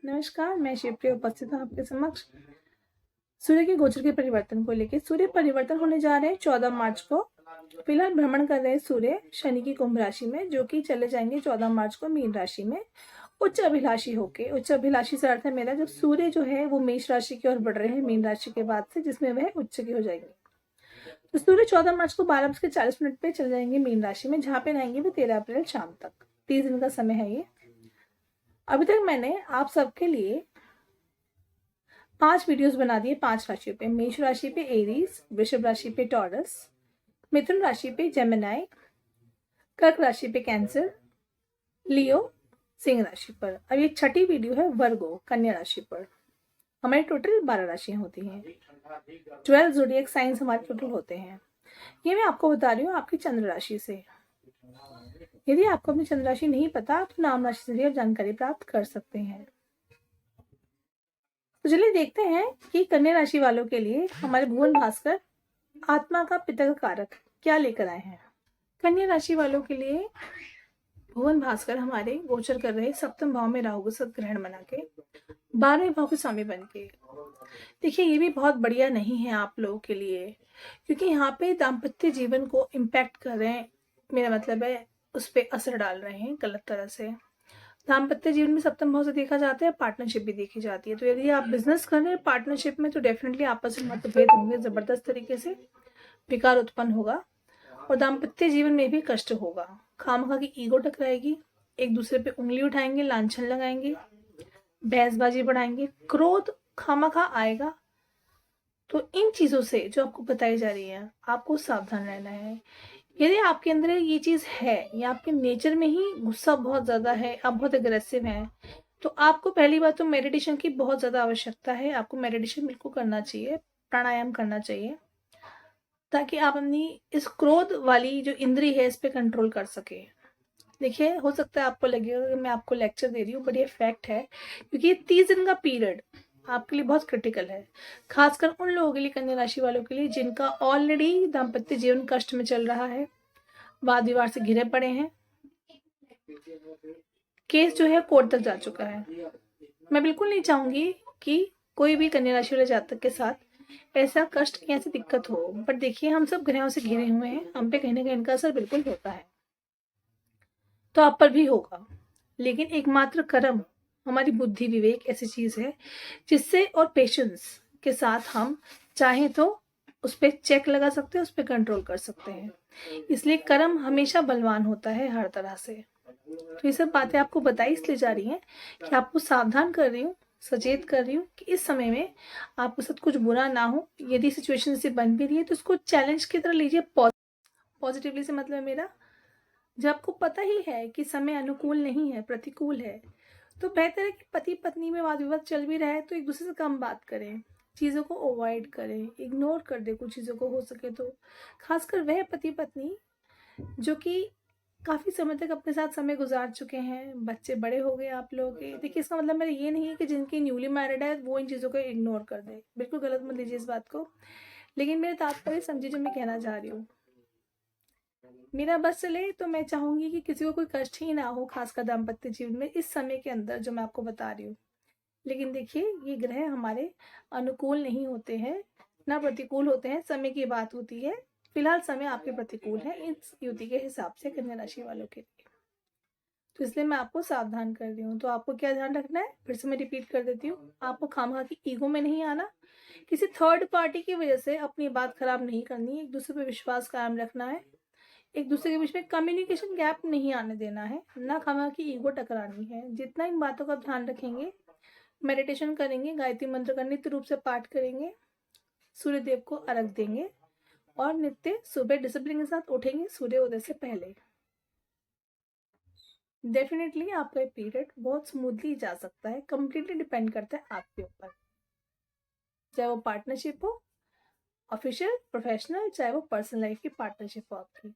नमस्कार, मैं शिवप्रिया उपस्थित हूँ आपके समक्ष सूर्य के गोचर के परिवर्तन को लेकर। सूर्य परिवर्तन होने जा रहे हैं 14 मार्च को। फिलहाल भ्रमण कर रहे हैं सूर्य शनि की कुंभ राशि में, जो कि चले जाएंगे 14 मार्च को मीन राशि में उच्च अभिलाषी होके। उच्च अभिलाषी से अर्थ है मेरा, जब सूर्य जो है वो मेष राशि की ओर बढ़ रहे हैं मीन राशि के बाद से, जिसमें वह उच्च की हो जाएंगे। तो सूर्य 14 मार्च को 12:40 पे चले जाएंगे मीन राशि में, जहाँ पे रहेंगे वो 13 अप्रैल शाम तक। 30 दिन का समय है ये। अभी तक मैंने आप सबके लिए 5 वीडियोस बना दिए 5 राशियों पे। मेष राशि पे एरीज, वृषभ राशि पे टॉरस, मिथुन राशि पे जेमिनाई, कर्क राशि पे कैंसर, लियो सिंह राशि पर। अब ये छठी वीडियो है वर्गो कन्या राशि पर। हमारी टोटल 12 राशियां होती हैं। 12 ज़ोडिएक साइंस हमारे टोटल होते हैं। ये मैं आपको बता रही हूँ आपकी चंद्र राशि से। यदि आपको अपनी चंद्र राशि नहीं पता तो नाम राशि से भी आप जानकारी प्राप्त कर सकते हैं। तो चलिए देखते हैं कि कन्या राशि वालों के लिए हमारे भुवन भास्कर आत्मा का पिता का कारक क्या लेकर आए हैं। कन्या राशि वालों के लिए भुवन भास्कर हमारे गोचर कर रहे सप्तम भाव में राहु को सत ग्रहण बना के 12वें भाव के स्वामी बन के। देखिए ये भी बहुत बढ़िया नहीं है आप लोगों के लिए, क्योंकि यहाँ पे दाम्पत्य जीवन को इम्पैक्ट कर रहे हैं। मेरा मतलब है उस पर असर डाल रहे हैं गलत तरह से। दाम्पत्य जीवन में सप्तम भाव से देखा जाता है, पार्टनरशिप भी देखी जाती है। तो यदि आप बिजनेस कर रहे हैं पार्टनरशिप में, तो डेफिनेटली आपस में मतभेद होंगे, जबरदस्त तरीके से विकार उत्पन्न होगा और दाम्पत्य जीवन में भी कष्ट होगा। खामखा की ईगो टकराएगी, एक दूसरे पे उंगली उठाएंगे, लांछन लगाएंगे, बहसबाजी बढ़ाएंगे, क्रोध खामखा आएगा। तो इन चीजों से जो आपको बताई जा रही है आपको सावधान रहना है। यदि आपके अंदर ये चीज है या आपके नेचर में ही गुस्सा बहुत ज्यादा है, आप बहुत अग्रेसिव हैं, तो आपको पहली बात तो मेडिटेशन की बहुत ज्यादा आवश्यकता है। आपको मेडिटेशन बिल्कुल करना चाहिए, प्राणायाम करना चाहिए, ताकि आप अपनी इस क्रोध वाली जो इंद्री है इस पे कंट्रोल कर सके। देखिए हो सकता है आपको लगेगा कि मैं आपको लेक्चर दे रही हूँ, बट ये फैक्ट है, क्योंकि ये 30 दिन का पीरियड आपके लिए बहुत क्रिटिकल है। खासकर उन लोगों के लिए, कन्या राशि वालों के लिए, जिनका ऑलरेडी दाम्पत्य जीवन कष्ट में चल रहा है, वाद विवाद से घिरे पड़े हैं, केस जो है कोर्ट तक जा चुका है। मैं बिल्कुल नहीं चाहूंगी कि कोई भी कन्या राशि वाले जातक के साथ ऐसा कष्ट या ऐसी दिक्कत हो, बट देखिए हम सब ग्रहों से घिरे हुए हैं, हम पे कहीं ना कहीं इनका असर बिल्कुल होता है, तो आप पर भी होगा। लेकिन एकमात्र कर्म, हमारी बुद्धि विवेक ऐसी चीज है जिससे और पेशेंस के साथ हम चाहें तो उस पर चेक लगा सकते हैं, उस पर कंट्रोल कर सकते हैं। इसलिए कर्म हमेशा बलवान होता है हर तरह से। तो ये सब बातें आपको बताई इसलिए जा रही हैं कि आपको सावधान कर रही हूँ, सचेत कर रही हूँ कि इस समय में आपके साथ कुछ बुरा ना हो। यदि सिचुएशन से बन भी रही है तो उसको चैलेंज की तरह लीजिए। पॉजिटिवली से मतलब है मेरा, जब आपको पता ही है कि समय अनुकूल नहीं है, प्रतिकूल है, तो बेहतर है कि पति पत्नी में वाद विवाद चल भी रहा है तो एक दूसरे से कम बात करें, चीज़ों को अवॉइड करें, इग्नोर कर दे कुछ चीज़ों को हो सके तो। खासकर वह पति पत्नी जो कि काफ़ी समय तक अपने साथ समय गुजार चुके हैं, बच्चे बड़े हो गए आप लोगों के। देखिए इसका मतलब मेरा ये नहीं है कि जिनकी न्यूली मैरिड है वो इन चीज़ों को इग्नोर कर दे, बिल्कुल गलत मत लीजिए इस बात को। लेकिन मेरे तात्पर्य समझिए जो मैं कहना चाह रही हूँ। मेरा बस चले तो मैं चाहूंगी कि किसी को कोई कष्ट ही ना हो, खासकर दाम्पत्य जीवन में इस समय के अंदर जो मैं आपको बता रही हूँ। लेकिन देखिए ये ग्रह हमारे अनुकूल नहीं होते हैं ना प्रतिकूल होते हैं, समय की बात होती है। फिलहाल समय आपके प्रतिकूल है इस युति के हिसाब से कन्या राशि वालों के लिए, तो इसलिए मैं आपको सावधान कर रही हूँ। तो आपको क्या ध्यान रखना है, फिर से मैं रिपीट कर देती हूँ, आपको खामखा की ईगो में नहीं आना, किसी थर्ड पार्टी की वजह से अपनी बात खराब नहीं करनी, एक दूसरे पर विश्वास कायम रखना है, एक दूसरे के बीच में कम्युनिकेशन गैप नहीं आने देना है, ना खामखा की ईगो टकरानी है। जितना इन बातों का ध्यान रखेंगे, मेडिटेशन करेंगे, गायत्री मंत्र का नित्य रूप से पाठ करेंगे, सूर्य देव को अर्घ देंगे और नित्य सुबह डिसिप्लिन के साथ उठेंगे सूर्योदय से पहले, डेफिनेटली आपका ये पीरियड बहुत स्मूथली जा सकता है। कंप्लीटली डिपेंड करता है आपके ऊपर, चाहे वो पार्टनरशिप हो ऑफिशियल प्रोफेशनल, चाहे वो पर्सनल लाइफ की पार्टनरशिप हो आपकी।